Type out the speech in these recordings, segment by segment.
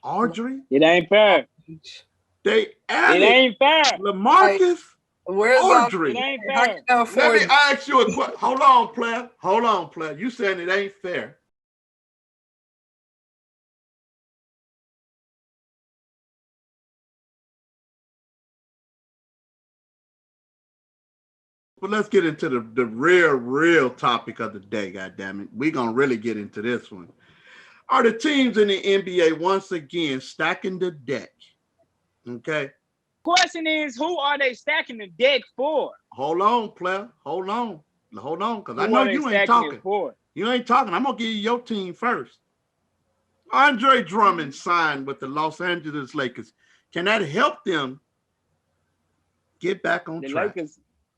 Audrey. It ain't fair. They added It ain't fair. LaMarcus Where's Aldridge. It ain't How can fair. I Let afford me ask you a question. Hold on, player. Hold on, player. You saying it ain't fair. But let's get into the real topic of the day, goddammit. We're going to really get into this one. Are the teams in the NBA once again stacking the deck? Okay. Question is, who are they stacking the deck for? Hold on, player. Hold on. Hold on, because I Who know are they you ain't stacking talking. it for? You ain't talking. I'm going to give you your team first. Andre Drummond signed with the Los Angeles Lakers. Can that help them get back on track?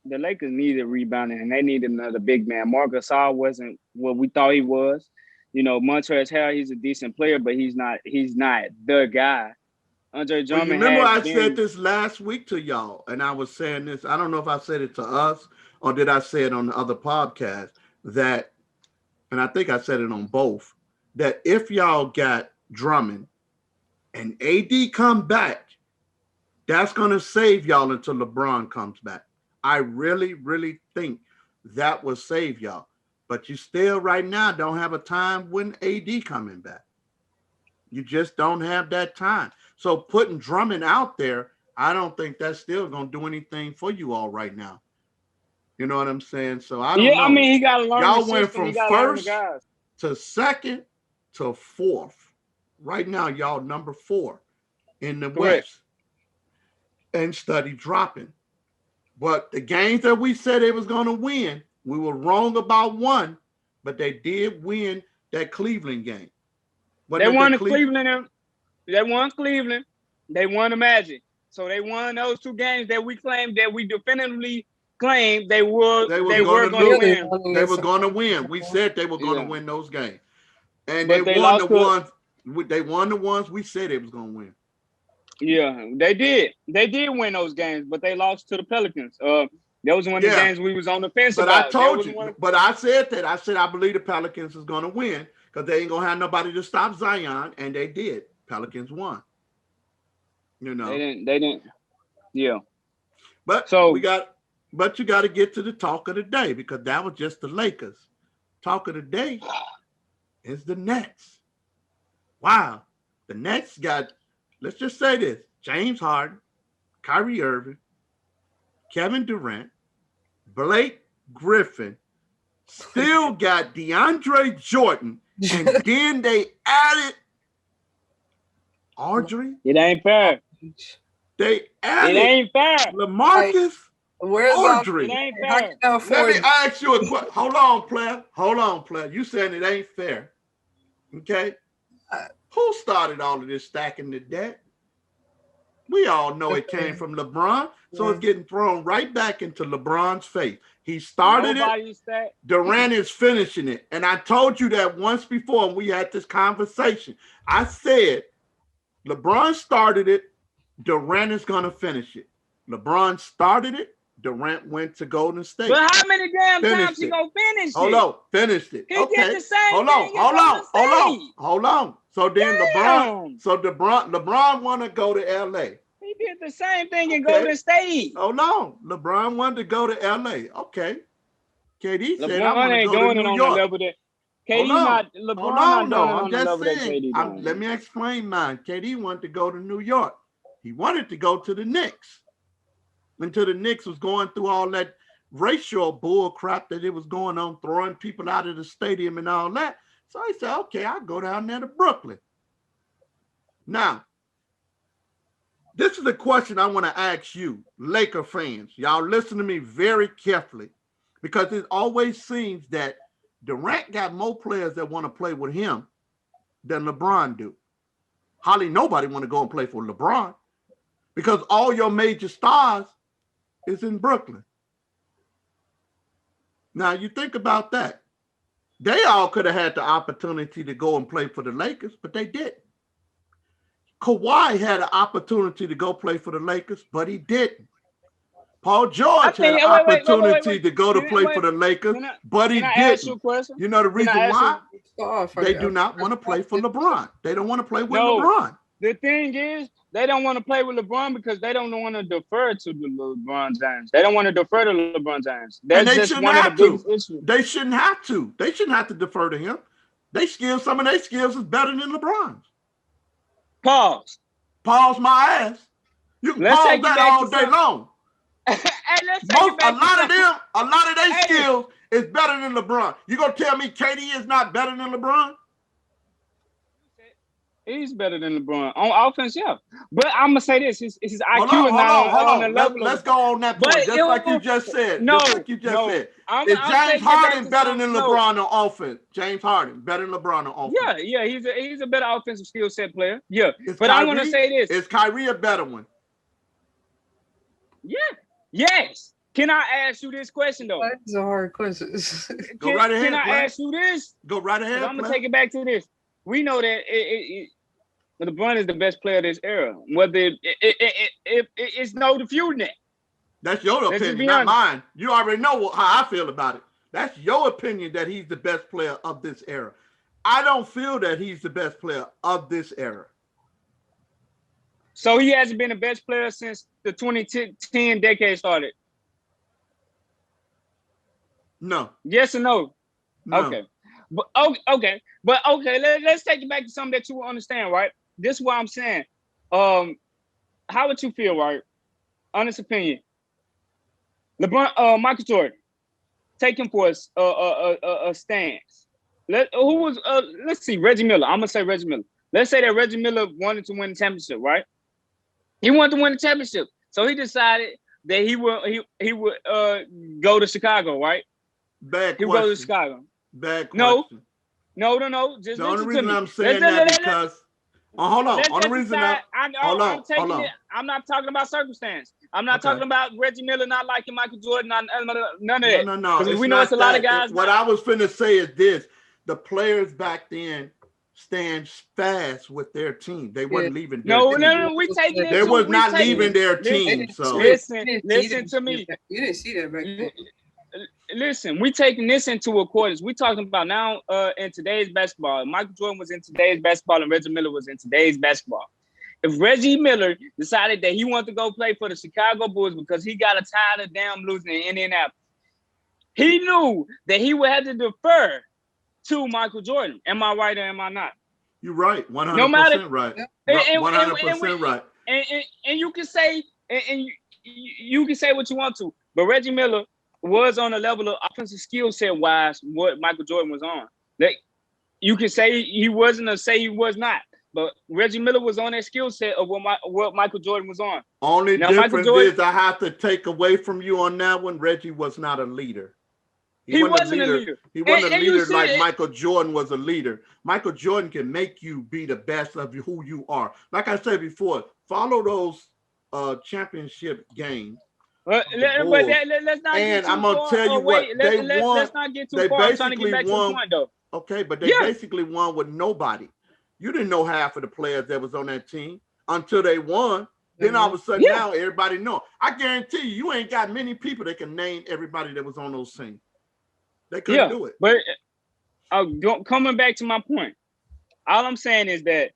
The Lakers needed rebounding, and they needed another big man. Marcus All wasn't what we thought he was. You know, Montrezl Harrell, he's a decent player, but he's not the guy. Andre Well, you Drummond remember has I said been. this last week to y'all, and I was saying this. I don't know if I said it to us or did I say it on the other podcast that, and I think I said it on both, that if y'all got Drummond and AD come back, that's going to save y'all until LeBron comes back. I really, really think that will save y'all. But you still right now don't have a time when AD coming back. You just don't have that time. So putting Drummond out there, I don't think that's still going to do anything for you all right now. You know what I'm saying? So I don't Yeah, I know. mean, he got to learn the Y'all went system. He from got to learn the first guys. to second to fourth. Right now, y'all number 4 in the Correct. West and steady dropping. But the games that we said they was going to win, we were wrong about one, but they did win that Cleveland game. They won the Cleveland. They won Cleveland. They won the Magic. So they won those 2 games that we claimed, that we definitively claimed they were going to win. They were going to win. We said they were going to win those games, and but they won the ones. They won the ones we said they was going to win. Yeah, they did. They did win those games, but they lost to the Pelicans. That was one of the games we was on the fence but about. I told you. But I said that. I said I believe the Pelicans is going to win because they ain't going to have nobody to stop Zion, and they did. Pelicans won. You know. They didn't. Yeah. But you got to get to the talk of the day because that was just the Lakers. Talk of the day is the Nets. Wow. The Nets got, let's just say this, James Harden, Kyrie Irving, Kevin Durant, Blake Griffin, still got DeAndre Jordan, and then they added Audrey. It ain't fair. They added it ain't fair. LaMarcus Aldridge. It ain't fair. Let me ask you a question. Hold on, player. You saying it ain't fair. Okay? Who started all of this stacking the deck? We all know it came from LeBron, so it's getting thrown right back into LeBron's face. He started it. Durant is finishing it. And I told you that once before when we had this conversation. I said, LeBron started it. Durant is going to finish it. LeBron started it. Durant went to Golden State. But how many damn times he gonna finish it? Hold on, finished it. He okay. did the same hold thing. Hold on. So then LeBron want to go to LA. He did the same thing in Golden State. Hold on. LeBron wanted to go to LA. Okay. KD said I want to go to New York. KD not LeBron not doing it on the level that KD doing. Let me explain mine. KD wanted to go to New York. He wanted to go to the Knicks. Until the Knicks was going through all that racial bull crap that it was going on, throwing people out of the stadium and all that. So he said, okay, I'll go down there to Brooklyn. Now, this is a question I want to ask you, Laker fans. Y'all listen to me very carefully because it always seems that Durant got more players that want to play with him than LeBron do. Hardly nobody want to go and play for LeBron because all your major stars is in Brooklyn. Now, you think about that. They all could have had the opportunity to go and play for the Lakers, but they didn't. Kawhi had an opportunity to go play for the Lakers, but he didn't. Paul George had an opportunity to go to play for the Lakers, but he didn't. You know the reason why? They do not want to play for LeBron. They don't want to play with LeBron. The thing is, they don't want to play with LeBron because they don't want to defer to the LeBron James. They don't want to defer to LeBron James. That's and they just shouldn't one of the have to. biggest issues. They shouldn't have to. They shouldn't have to defer to him. Some of their skills is better than LeBron's. Pause. Pause my ass. You can pause that all day long. A lot of their skills is better than LeBron. You gonna tell me KD is not better than LeBron? He's better than LeBron on offense, yeah. But I'm gonna say this: his IQ is not on the level. Let's go on that point. Just like you just said. Is James Harden better than LeBron on offense? James Harden better than LeBron on offense? Yeah. He's a better offensive skill set player. Yeah. But I'm gonna say this: is Kyrie a better one? Yeah. Yes. Can I ask you this question though? That's a hard question. Go right ahead. Can I ask you this? Go right ahead. I'm gonna take it back to this. We know that LeBron is the best player of this era. Whether it's no disputing that. That's your opinion, not mine. You already know how I feel about it. That's your opinion that he's the best player of this era. I don't feel that he's the best player of this era. So he hasn't been the best player since the 2010 decade started? No. Yes or no? No. Okay. But let's take it back to something that you will understand, right? This is what I'm saying. How would you feel, right? Honest opinion. LeBron, Michael Jordan, take him for a stance. Let's see, Reggie Miller. I'm gonna say Reggie Miller. Let's say that Reggie Miller wanted to win the championship, right? He wanted to win the championship, so he decided that he would go to Chicago, right? Bad question. He would go to Chicago. Bad question. No. Just the only reason me. I'm saying that because hold on. Hold on. I'm not talking about circumstance. I'm not talking about Reggie Miller not liking Michael Jordan. None of that. No. Because we know it's a lot of guys. What I was finna say is this: the players back then stand fast with their team. They wasn't leaving. No. We taking it. They was not leaving their team. So listen to me. You didn't see that back then. Listen, we taking this into accordance. We talking about now in today's basketball. Michael Jordan was in today's basketball and Reggie Miller was in today's basketball. If Reggie Miller decided that he wanted to go play for the Chicago Bulls because he got tired of damn losing in Indianapolis, he knew that he would have to defer to Michael Jordan. Am I right or am I not? You're right. 100% right. 100% right. And you can say you can say what you want to, but Reggie Miller was on a level of offensive skill set wise what Michael Jordan was on. Like you can say he wasn't or say he was not, but Reggie Miller was on that skill set of what Michael Jordan was on. Only difference is I have to take away from you on that one. Reggie was not a leader. He wasn't a leader. He wasn't a leader like Michael Jordan was a leader. Michael Jordan can make you be the best of who you are. Like I said before, follow those championship games. Let's not get too I'm gonna tell you what they won. Let's not get too far. I'm trying to get back to the point, though. Okay, but they basically won with nobody. You didn't know half of the players that was on that team until they won. Then all of a sudden now everybody know. I guarantee you ain't got many people that can name everybody that was on those teams. They couldn't do it. But coming back to my point, all I'm saying is that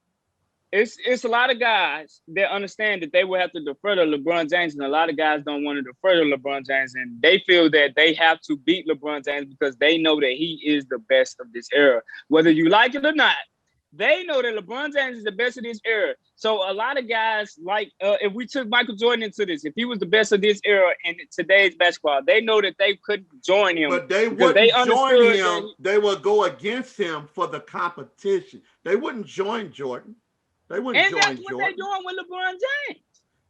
it's a lot of guys that understand that they will have to defer to LeBron James, and a lot of guys don't want to defer to LeBron James, and they feel that they have to beat LeBron James because they know that he is the best of this era. Whether you like it or not, they know that LeBron James is the best of this era. So a lot of guys, like if we took Michael Jordan into this, if he was the best of this era in today's basketball, they know that they couldn't join him. But they wouldn't join him. They would go against him for the competition. They wouldn't join Jordan. They wouldn't join Jordan. And that's what they're doing with LeBron James.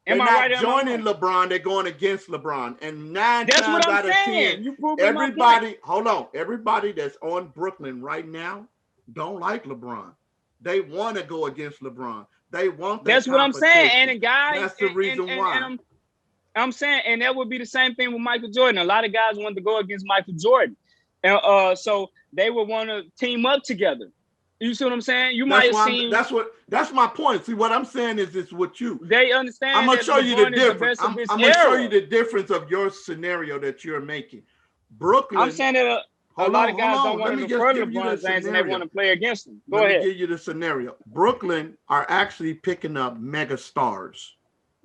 They're not joining LeBron. They're going against LeBron. And 9 times out of 10, everybody that's on Brooklyn right now don't like LeBron. They want to go against LeBron. They want that. That's what I'm saying. And guys, that's the reason why. I'm saying, and that would be the same thing with Michael Jordan. A lot of guys wanted to go against Michael Jordan. And so they would want to team up together. You see what I'm saying? You might have seen. That's my point. See, what I'm saying is this with you. They understand. I'm gonna show you the difference. I'm gonna show you the difference of your scenario that you're making. Brooklyn. I'm saying that. a lot of guys don't Let want me to just defer give you the LeBron James and they want scenario. to play against him. Go Let ahead. me give you the scenario. Brooklyn are actually picking up mega stars.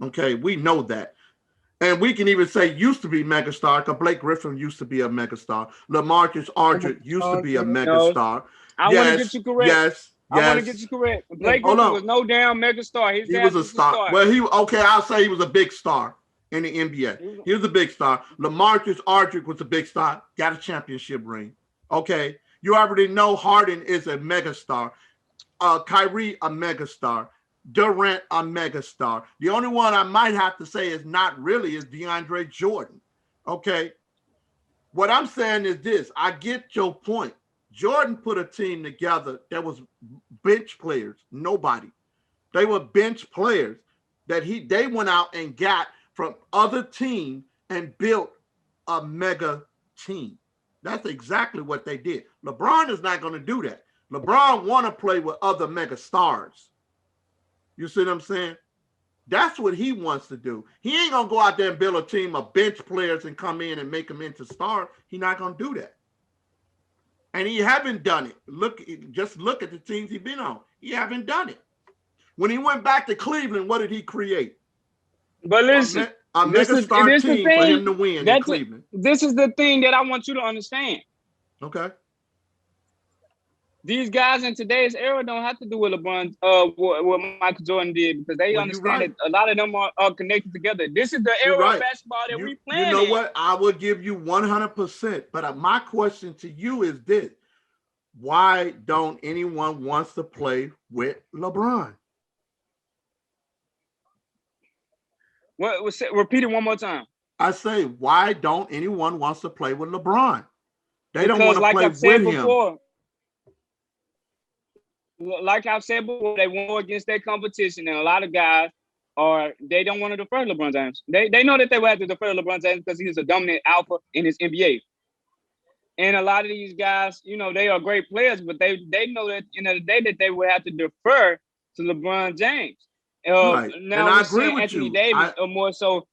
Okay, we know that. And we can even say used to be megastar, because Blake Griffin used to be a megastar. LaMarcus Aldridge used to be a No, megastar. I want to get you correct. I want to get you correct. Blake Hold Griffin on. was no damn megastar. His He dad was a was the star. star. Well, I'll say he was a big star in the NBA. He was a big star. LaMarcus Aldridge was a big star. Got a championship ring. Okay. You already know Harden is a megastar. Kyrie, a megastar. Durant, a megastar. The only one I might have to say is not really is DeAndre Jordan. Okay. What I'm saying is this. I get your point. Jordan put a team together that was bench players. Nobody. They were bench players that they went out and got from other teams and built a mega team. That's exactly what they did. LeBron is not going to do that. LeBron want to play with other mega stars. You see what I'm saying? That's what he wants to do. He ain't going to go out there and build a team of bench players and come in and make them into stars. He's not going to do that. And he haven't done it. Just look at the teams he's been on. He haven't done it. When he went back to Cleveland, what did he create? But listen, a mega star team for him to win in Cleveland. This is the thing that I want you to understand. Okay. These guys in today's era don't have to do what LeBron, what Michael Jordan did, because they understand that a lot of them are connected together. This is the era of basketball that we playing. You know what? I will give you 100%. But my question to you is this: why don't anyone wants to play with LeBron? Repeat it one more time. I say, why don't anyone wants to play with LeBron? They don't want to play with him. Like I've said before, they won't go against their competition, and a lot of guys they don't want to defer LeBron James. They know that they will have to defer LeBron James because he's a dominant alpha in his NBA. And a lot of these guys, they are great players, but they know that the day that they will have to defer to LeBron James. Right. Now and I agree with Anthony you. Davis or more so.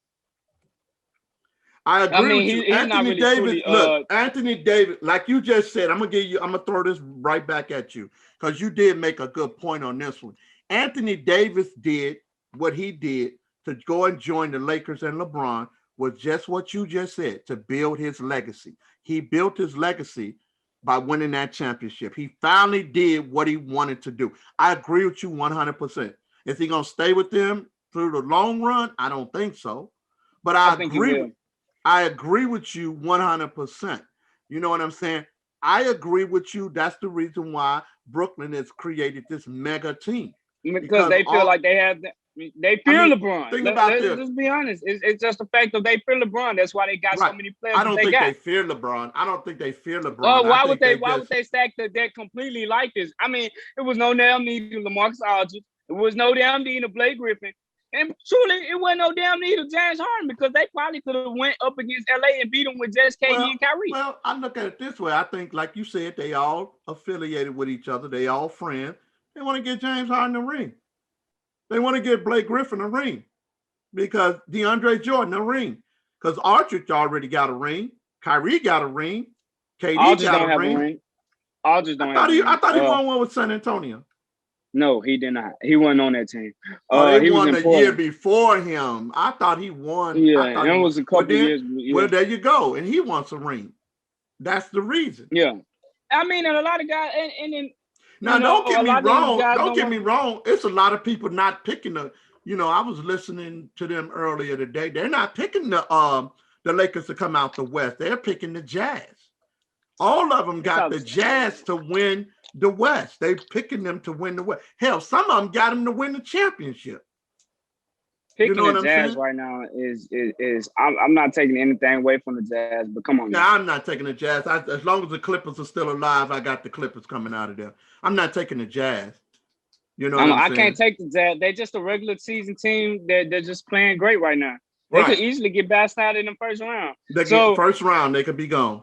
I agree with you. He's Anthony really Davis, look, Anthony Davis, like you just said, I'm gonna throw this right back at you because you did make a good point on this one. Anthony Davis did what he did to go and join the Lakers and LeBron was just what you just said, to build his legacy. He built his legacy by winning that championship. He finally did what he wanted to do. I agree with you 100%. Is he gonna stay with them through the long run? I don't think so. But I agree with you 100%. You know what I'm saying? I agree with you. That's the reason why Brooklyn has created this mega team. Because they feel like they have, they fear LeBron. Let's be honest. It's just the fact that they fear LeBron. That's why they got so many players. I don't think they fear LeBron. I don't think they fear LeBron. Oh, why would they stack the deck completely like this? I mean, it was no damn need to LaMarcus Aldridge. It was no damn need to Blake Griffin. And truly, it wasn't no damn need of James Harden because they probably could have went up against LA and beat them with just KD and Kyrie. Well, I look at it this way. I think, like you said, they all affiliated with each other. They all friends. They want to get James Harden a ring. They want to get Blake Griffin a ring because DeAndre Jordan a ring. Because Aldridge already got a ring. Kyrie got a ring. KD got a ring. Aldridge don't have a ring. I thought he won one with San Antonio. No, he did not. He wasn't on that team. They won the year before him. I thought he won. Yeah, it was a couple years. Yeah. Well, there you go. And he wants a ring. That's the reason. Yeah. I mean, and a lot of guys, and then. Now, don't get me wrong. Don't get me wrong. It's a lot of people not picking I was listening to them earlier today. They're not picking the Lakers to come out the West. They're picking the Jazz. All of them got the Jazz to win the West. They picking them to win the West. Hell, some of them got them to win the championship. Picking the Jazz right now is I'm not taking anything away from the Jazz, but come on. Yeah, I'm not taking the Jazz. As long as the Clippers are still alive, I got the Clippers coming out of there. I'm not taking the Jazz. You know what I'm saying? I can't take the Jazz. They're just a regular season team. They're just playing great right now. They could easily get bounced out in the first round. First round, they could be gone.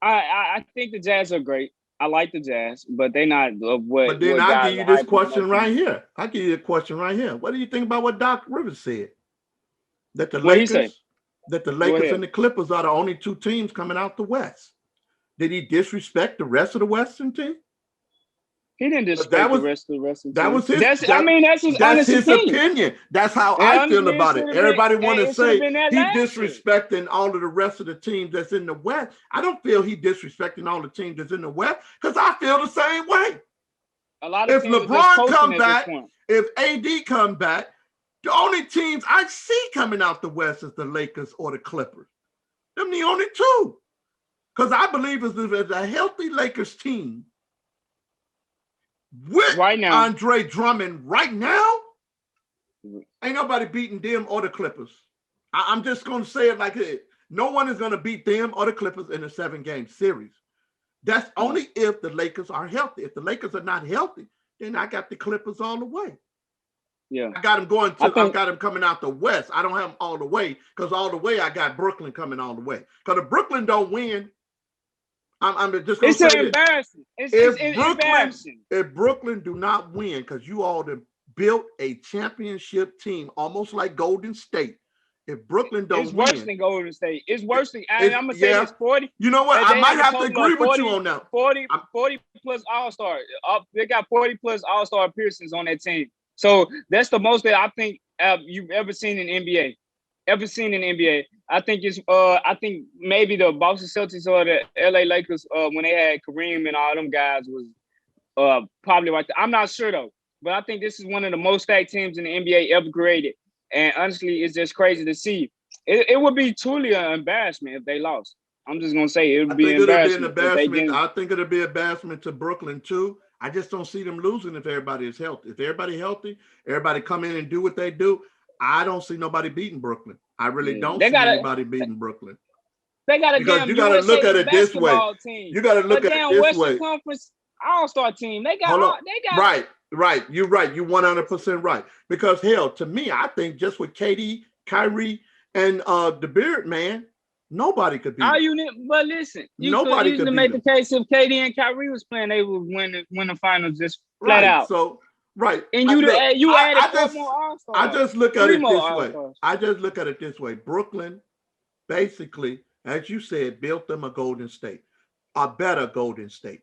I think the Jazz are great. I like the Jazz, but they're not what. But then I'll give you this question right here. I'll give you a question right here. What do you think about what Doc Rivers said? That the Lakers and the Clippers are the only two teams coming out the West. Did he disrespect the rest of the Western team? He didn't disrespect the rest of the Western team. That was his. That's his honest opinion. That's how I feel about it. Everybody want to say he disrespecting all of the rest of the teams that's in the West. I don't feel he disrespecting all the teams that's in the West because I feel the same way. A lot of if LeBron come back, if AD come back, the only teams I see coming out the West is the Lakers or the Clippers. Them the only two. Because I believe if there's a healthy Lakers team with right now, Andre Drummond right now, ain't nobody beating them or the Clippers. I'm just going to say it like it. No one is going to beat them or the Clippers in a 7-game series. That's only if the Lakers are healthy. If the Lakers are not healthy, then I got the Clippers all the way. Yeah, I got them I got them coming out the West. I don't have them all the way because all the way I got Brooklyn coming all the way. Because if Brooklyn don't win, I'm just going to say it's embarrassing. It's embarrassing. If Brooklyn do not win, because you all have built a championship team, almost like Golden State. If Brooklyn don't win, it's worse than Golden State. It's worse than I'm gonna say it's 40. You know what? I might have to agree with you on that. 40 plus All-Star. They got 40 plus All-Star appearances on that team. So that's the most that I think you've ever seen in NBA. I think it's I think maybe the Boston Celtics or the LA Lakers when they had Kareem and all them guys was probably right there. I'm not sure though, but I think this is one of the most stacked teams in the NBA ever created. And honestly, it's just crazy to see. It would be truly an embarrassment if they lost. I'm just gonna say it would be an embarrassment. I think it'll be an embarrassment to Brooklyn too. I just don't see them losing if everybody is healthy. If everybody healthy, everybody come in and do what they do. I don't see nobody beating Brooklyn. I really don't see anybody beating Brooklyn. They got you got to look at it this way. You got to look at it this Western way. Conference All-Star team. They got right. You're right. You're 100% right. Because hell, to me, I think just with KD, Kyrie, and the Beard man, nobody could beat him. But listen, nobody could easily make the case if KD and Kyrie was playing, they would win the finals just flat out. So right. And you added 4 more All-Stars. I just look at it this way. I just look at it this way. Brooklyn, basically, as you said, built them a Golden State, a better Golden State.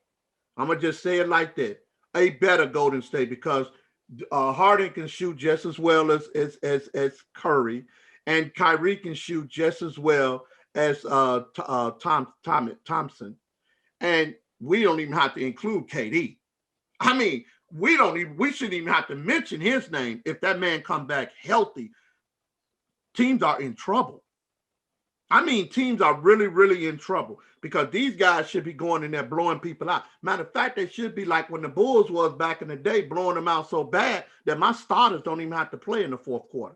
I'm gonna just say it like that. A better Golden State because Harden can shoot just as well as Curry, and Kyrie can shoot just as well as Thompson, and we don't even have to include KD. I mean, we shouldn't even have to mention his name. If that man come back healthy, teams are in trouble. I mean, teams are really, really in trouble because these guys should be going in there blowing people out. Matter of fact, they should be like when the Bulls was back in the day, blowing them out so bad that my starters don't even have to play in the fourth quarter.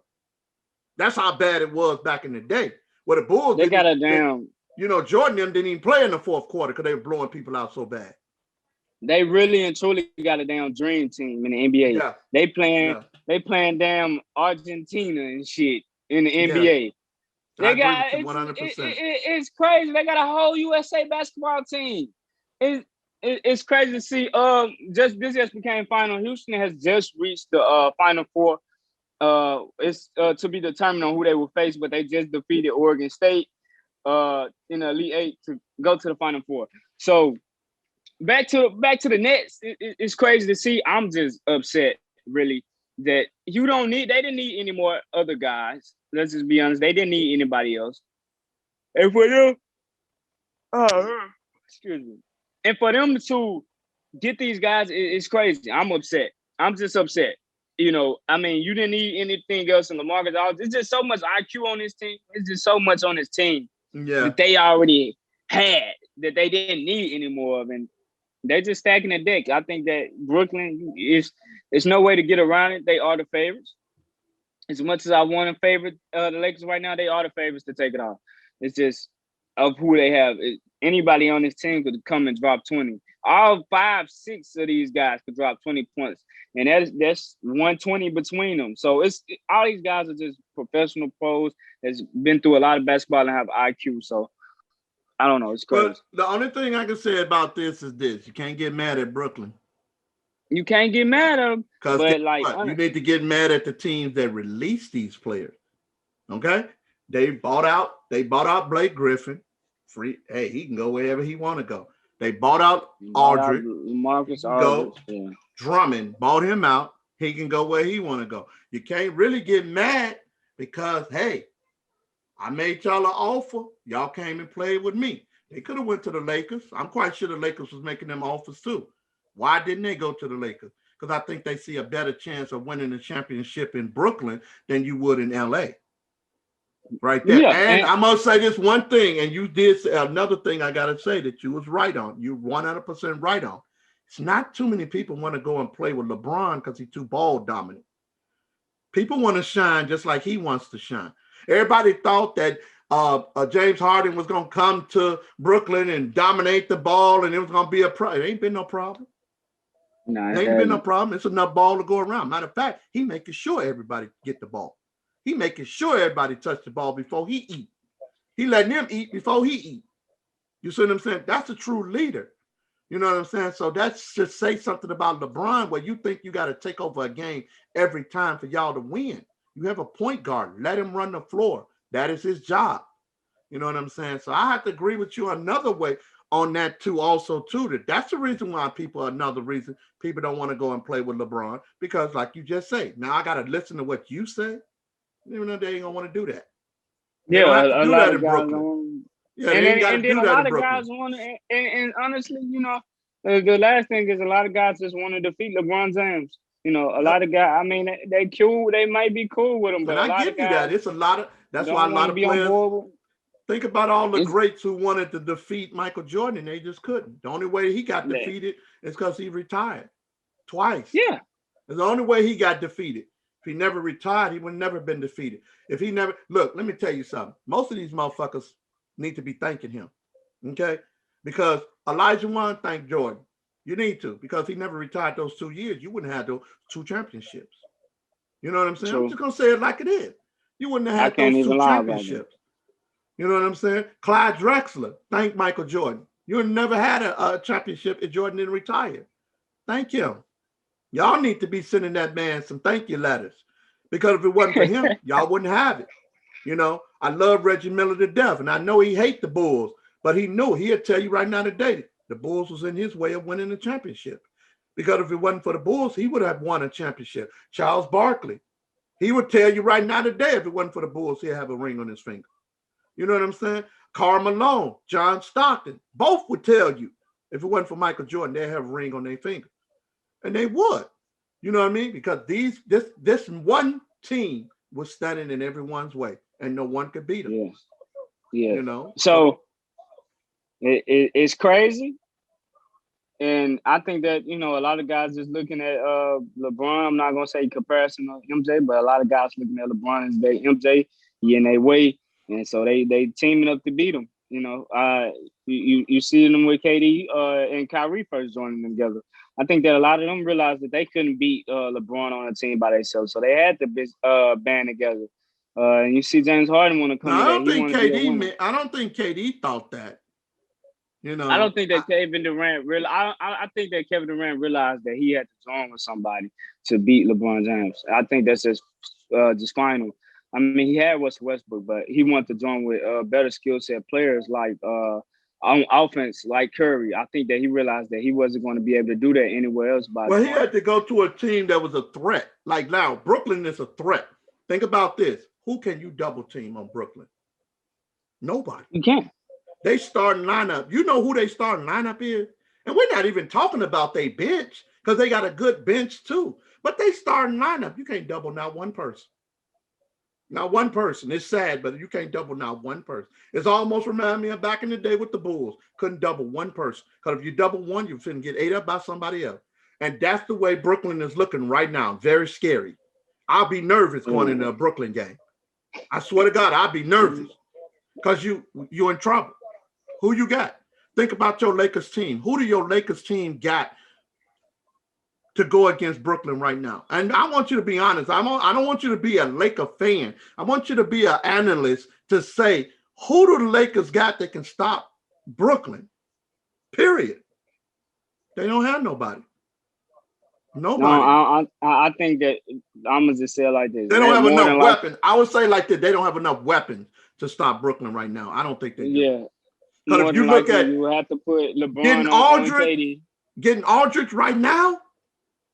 That's how bad it was back in the day. Where the Bulls, they got it down. Jordan them didn't even play in the fourth quarter because they were blowing people out so bad. They really and truly got a damn dream team in the NBA. Yeah. They playing damn Argentina and shit in the NBA. They got 100%. It's crazy. They got a whole USA basketball team. It's crazy to see. This became final. Houston has just reached the Final Four. It's to be determined on who they will face, but they just defeated Oregon State in the Elite Eight to go to the Final Four. So back to the Nets. It's crazy to see. I'm just upset, really, that they didn't need any more other guys. Let's just be honest. They didn't need anybody else. And for them, excuse me. And for them to get these guys, it's crazy. I'm upset. I'm just upset. I mean, you didn't need anything else in LaMarcus Aldridge. There's just so much IQ on this team. It's just so much on this team that they already had that they didn't need any more of. And they're just stacking the deck. I think that Brooklyn there's no way to get around it. They are the favorites. As much as I want to favor the Lakers right now, they are the favorites to take it off. It's just of who they have. Anybody on this team could come and drop 20. All 5, 6 of these guys could drop 20 points. And that's 120 between them. So all these guys are just professional pros that's been through a lot of basketball and have IQ. So I don't know. It's crazy. But the only thing I can say about this is this. You can't get mad at Brooklyn. You can't get mad at them. But you need to get mad at the teams that release these players. Okay? They bought out Blake Griffin. free. Hey, he can go wherever he want to go. They bought out Bought out Aldridge. He LaMarcus can go. Aldridge. Yeah. Drummond bought him out. He can go where he want to go. You can't really get mad because, hey, I made y'all an offer. Y'all came and played with me. They could have went to the Lakers. I'm quite sure the Lakers was making them offers too. Why didn't they go to the Lakers? Because I think they see a better chance of winning the championship in Brooklyn than you would in LA. Right there. Yeah, and I must say this one thing, and you did say another thing I got to say that you was right on. You 100% right on. It's not too many people want to go and play with LeBron because he's too ball dominant. People want to shine just like he wants to shine. Everybody thought that James Harden was going to come to Brooklyn and dominate the ball and it was going to be a problem. It ain't been no problem. No, It ain't been no problem. It's enough ball to go around. Matter of fact, he making sure everybody get the ball. He making sure everybody touch the ball before he eat. He letting them eat before he eat. You see what I'm saying? That's a true leader. You know what I'm saying? So that's just say something about LeBron where you think you got to take over a game every time for y'all to win. You have a point guard. Let him run the floor. That is his job. You know what I'm saying? So I have to agree with you another way on that too also too. That's the reason why another reason people don't want to go and play with LeBron because like you just say, now I got to listen to what you say. Even though they ain't going to want to do that. They don't have to do that in Brooklyn. Yeah, they ain't got to do that in Brooklyn. Guys want to, and honestly, you know, the last thing is a lot of guys just want to defeat LeBron James. You know, a lot of guys. I mean, they cool. They might be cool with him, but and I give you that. It's a lot of. That's why a lot of players. Think about all the greats who wanted to defeat Michael Jordan, and they just couldn't. The only way he got defeated is because he retired twice. Yeah, it's the only way he got defeated. If he never retired, he would never been defeated. If he never look, let me tell you something. Most of these motherfuckers need to be thanking him, okay? Because Elijah Wan thanked Jordan. You need to, because he never retired those 2 years. You wouldn't have those 2 championships. You know what I'm saying? True. I'm just gonna say it like it is. You wouldn't have had those 2 championships. You know what I'm saying? Clyde Drexler thanked Michael Jordan. You would never had a championship if Jordan didn't retire. Thank him. Y'all need to be sending that man some thank you letters. Because if it wasn't for him, y'all wouldn't have it. You know, I love Reggie Miller to death, and I know he hates the Bulls, but he knew he'd tell you right now today the Bulls was in his way of winning the championship. Because if it wasn't for the Bulls, he would have won a championship. Charles Barkley, he would tell you right now today if it wasn't for the Bulls, he'd have a ring on his finger. You know what I'm saying? Karl Malone, John Stockton, both would tell you if it wasn't for Michael Jordan, they'd have a ring on their finger. And they would. You know what I mean? Because this one team was standing in everyone's way, and no one could beat them. Yeah. You know. So it's crazy, and I think that a lot of guys just looking at LeBron. I'm not gonna say comparison to MJ, but a lot of guys looking at LeBron as they MJ, in their way, and so they teaming up to beat him. You see them with KD and Kyrie first joining them together. I think that a lot of them realized that they couldn't beat LeBron on a team by themselves, so they had to band together. And you see James Harden want to come. I don't think KD thought that. I don't think that Kevin Durant really. I think that Kevin Durant realized that he had to join with somebody to beat LeBron James. I think that's just final. I mean, he had Westbrook, but he wanted to join with better skill set players like on offense, like Curry. I think that he realized that he wasn't going to be able to do that anywhere else. He had to go to a team that was a threat. Like now, Brooklyn is a threat. Think about this. Who can you double team on Brooklyn? Nobody. You can't. They starting lineup. You know who they starting lineup is? And we're not even talking about their bench because they got a good bench too. But they starting lineup. You can't double not one person. Not one person. It's sad, but you can't double not one person. It's almost remind me of back in the day with the Bulls. Couldn't double one person. Because if you double one, you're finna get ate up by somebody else. And that's the way Brooklyn is looking right now. Very scary. I'll be nervous going into a Brooklyn game. I swear to God, I'll be nervous. Because you're in trouble. Who you got? Think about your Lakers team. Who do your Lakers team got to go against Brooklyn right now? And I want you to be honest. I don't want you to be a Laker fan. I want you to be an analyst to say, who do the Lakers got that can stop Brooklyn? Period. They don't have nobody. Nobody. No, I think that I'm gonna just say it like this. They don't have enough weapons. I would say like that. They don't have enough weapons to stop Brooklyn right now. I don't think they do. Yeah. Because if you look at you have to put LeBron getting on KD. Getting Aldridge right now,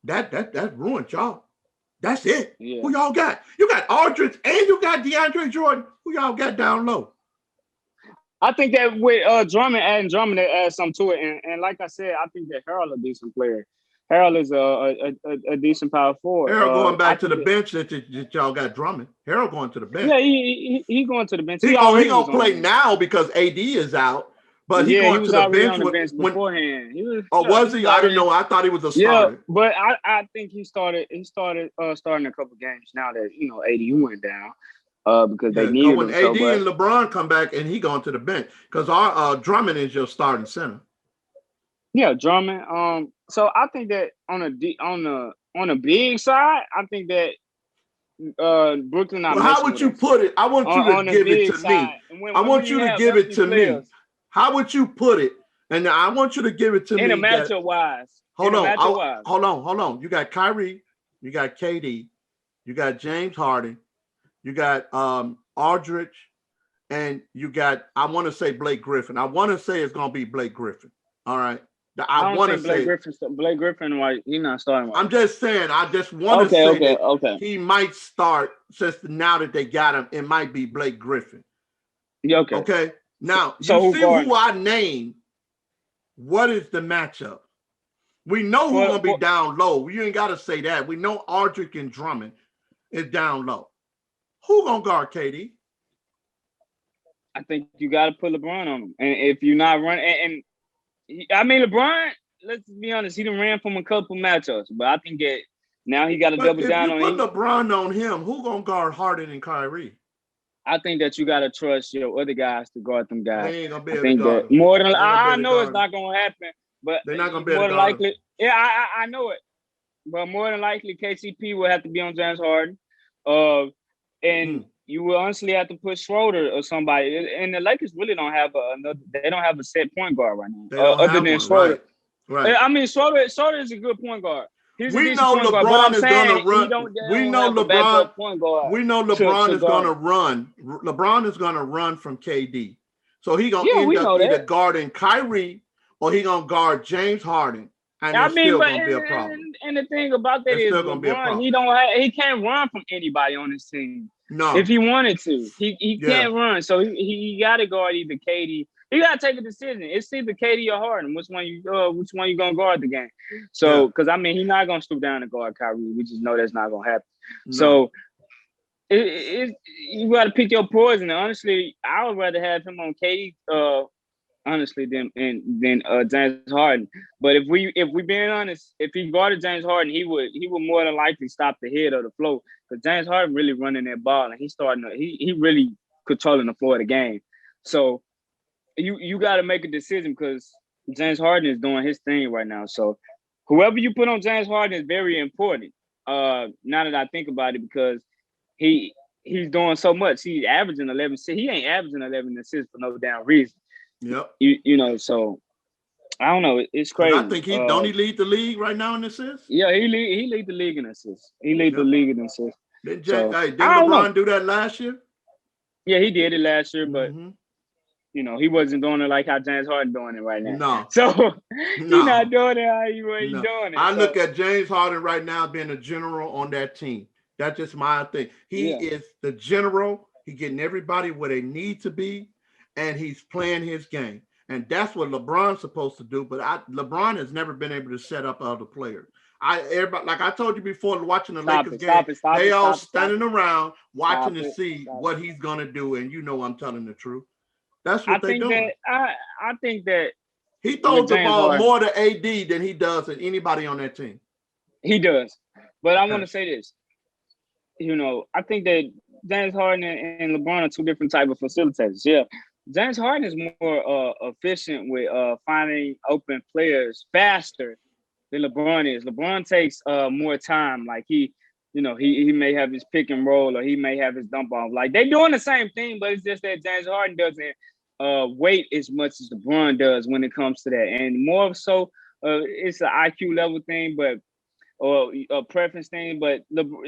that ruined y'all. That's it. Yeah. Who y'all got? You got Aldridge and you got DeAndre Jordan. Who y'all got down low? I think that with Drummond, they add something to it. And like I said, I think that Harold a decent player. Harold is a decent power forward. Harold going back to the bench that y'all got Drummond. Harold going to the bench. Yeah, he going to the bench. He gonna play now because AD is out. But he going to the bench on the bench beforehand. Was he? I didn't know. I thought he was a starter. Yeah, but I think he started starting a couple games now that AD went down. Because they needed when him. AD and LeBron come back and he going to the bench because our Drummond is your starting center. Yeah, Drummond. So I think that on a big side, I think that Brooklyn. Well, how would you put it? I want you to give it to me. I want you to give it to me. How would you put it? And I want you to give it to me. In a matchup wise. Hold on. You got Kyrie, you got KD, you got James Harden. You got Aldridge, and you got, I want to say Blake Griffin. I want to say it's going to be Blake Griffin. All right. I want to say Blake Griffin, why he's not starting. I'm just saying, I just want to say that he might start since now that they got him. It might be Blake Griffin. Yeah, okay. Okay. Now, you see who I named. What is the matchup? We know who's going to be down low. You ain't got to say that. We know Aldridge and Drummond is down low. Who gonna guard KD? I think you got to put LeBron on him, and if you're not running, I mean LeBron. Let's be honest, he done ran from a couple matchups, but I think that now he got to double down on him. Put LeBron on him. Who gonna guard Harden and Kyrie? I think that you got to trust your other guys to guard them guys. They ain't gonna be able to guard them. More than I know it's not gonna happen, but they're not gonna be able to guard them. Yeah, I know it, but more than likely KCP will have to be on James Harden. And you will honestly have to put Schroeder or somebody. And the Lakers really don't have they don't have a set point guard right now. Other than Schroeder. Right. I mean, Schroeder is a good point guard. We know LeBron is going to run. We know LeBron is going to run. LeBron is going to run from KD. So he going to end up either guarding Kyrie or he going to guard James Harden. And it's still going to be a problem. And the thing about that is LeBron, he can't run from anybody on his team. No. If he wanted to. He can't run. So he got to guard either KD. He got to take a decision. It's either KD or Harden. Which one you going to guard the game? So, because, I mean, he's not going to stoop down and guard Kyrie. We just know that's not going to happen. No. So, you got to pick your poison. Honestly, I would rather have him on KD, honestly, than James Harden. But if we being honest, if he guarded James Harden, he would more than likely stop the head of the flow. Because James Harden really running that ball and he really controlling the floor of the game. So you got to make a decision because James Harden is doing his thing right now. So whoever you put on James Harden is very important. Now that I think about it, because he's doing so much. He's averaging 11. He ain't averaging 11 assists for no damn reason. Yep. So I don't know. It's crazy. I think don't he lead the league right now in assists? Yeah, he lead the league in assists. He lead the league in assists. Did LeBron do that last year? Yeah, he did it last year, but he wasn't doing it like how James Harden doing it right now. No. So he's not doing it how he's doing it. I look at James Harden right now being a general on that team. That's just my thing. He is the general. He's getting everybody where they need to be, and he's playing his game. And that's what LeBron's supposed to do. But LeBron has never been able to set up other players. Everybody, like I told you before, watching the Lakers game, they all standing around watching to see what he's gonna do. And I'm telling the truth. That's what they're doing. I think that he throws the ball more to AD than he does to anybody on that team. He does. But I want to say this. I think that James Harden and LeBron are two different type of facilitators. Yeah. James Harden is more efficient with finding open players faster than LeBron is. LeBron takes more time. Like he may have his pick and roll or he may have his dump off. Like they're doing the same thing, but it's just that James Harden doesn't wait as much as LeBron does when it comes to that. And more so, it's an IQ level thing, or a preference thing. But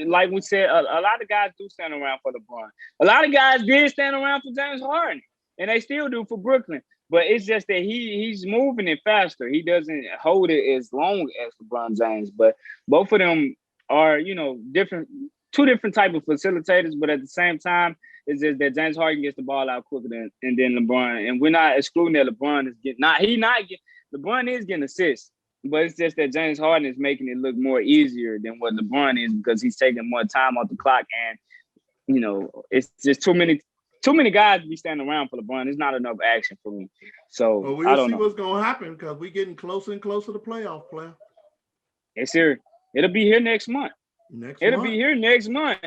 like we said, a lot of guys do stand around for LeBron. A lot of guys did stand around for James Harden. And they still do for Brooklyn. But it's just that he's moving it faster. He doesn't hold it as long as LeBron James. But both of them are, two different type of facilitators. But at the same time, it's just that James Harden gets the ball out quicker than LeBron. And we're not excluding that LeBron is getting LeBron is getting assists. But it's just that James Harden is making it look more easier than what LeBron is because he's taking more time off the clock. And, it's just too many guys to be standing around for LeBron. There's not enough action for me. So we'll see what's going to happen because we're getting closer and closer to playoff player. It's here. It'll be here next month. It'll be here next month.